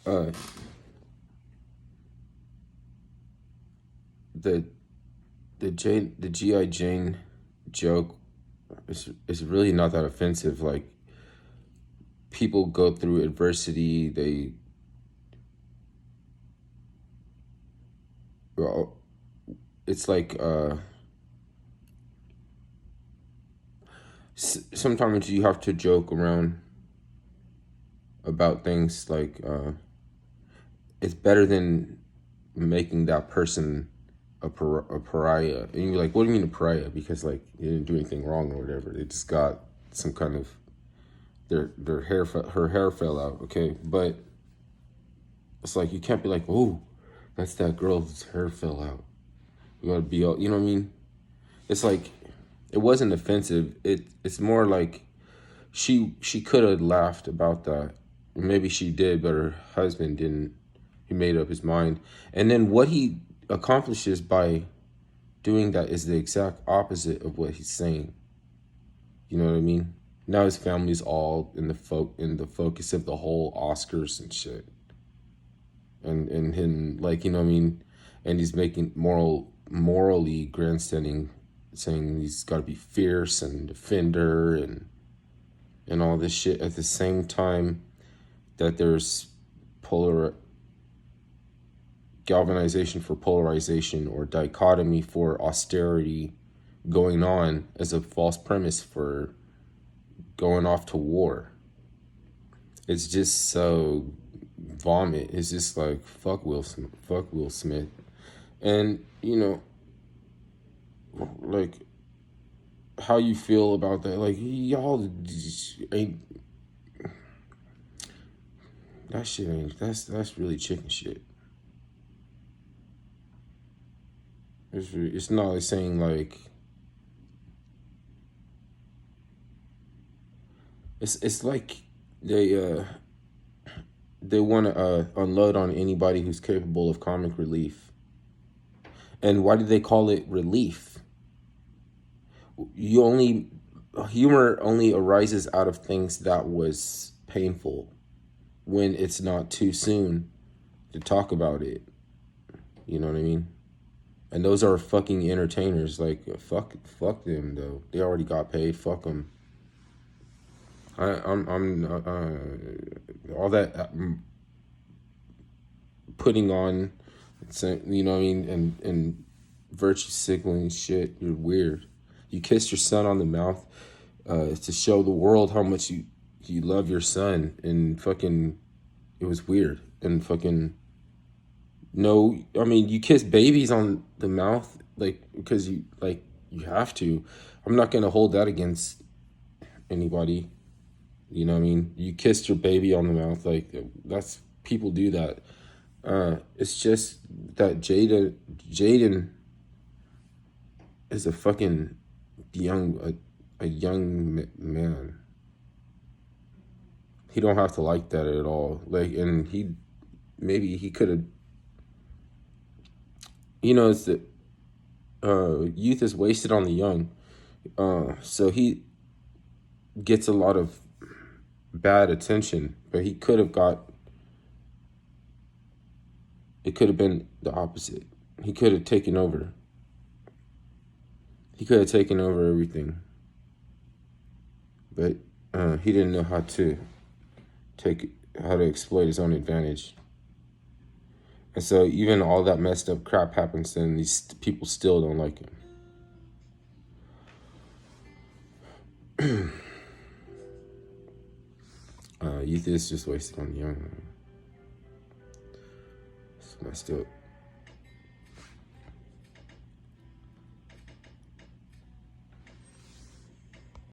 uh, the the GI Jane joke is really not that offensive. Like, people go through adversity. Well, it's like sometimes you have to joke around about things like it's better than making that person a pariah. And you're like, what do you mean a pariah? Because like they didn't do anything wrong or whatever. They just got some kind of her hair fell out. Okay, but it's like you can't be like, oh, that's that girl's hair fell out. You gotta be all, you know what I mean? It's like it wasn't offensive. It's more like she could have laughed about that. Maybe she did, but her husband didn't. He made up his mind. And then what he accomplishes by doing that is the exact opposite of what he's saying. You know what I mean? Now his family's all in the focus of the whole Oscars and shit. And him, like, you know what I mean? And he's making morally grandstanding, saying he's got to be fierce and defender and all this shit at the same time that there's polar galvanization for polarization or dichotomy for austerity going on as a false premise for going off to war. It's just so vomit. It's just like fuck Will Smith, fuck Will Smith, and you know, like how you feel about that. Like y'all ain't that shit ain't that's really chicken shit. It's not like saying like it's like they uh they want to unload on anybody who's capable of comic relief. And why do they call it relief? You only Humor only arises out of things that was painful when it's not too soon to talk about it. You know what I mean? And those are fucking entertainers. Like fuck them though. They already got paid. Fuck them. I'm all that putting on, you know what I mean, and virtue signaling shit. You're weird. You kissed your son on the mouth to show the world how much you love your son, and fucking it was weird and fucking no. I mean, you kiss babies on the mouth like because you have to. I'm not gonna hold that against anybody. You know what I mean? You kissed your baby on the mouth, like that's people do that. It's just that Jaden is a fucking a young man. He don't have to like that at all. Like, and maybe he could have. You know, it's that youth is wasted on the young. So he gets a lot of bad attention, but he could have got. It could have been the opposite. He could have taken over. He could have taken over everything, but he didn't know how to exploit his own advantage. And so even all that messed up crap happens, and these people still don't like him. Youth is just wasted on the young. It's messed up.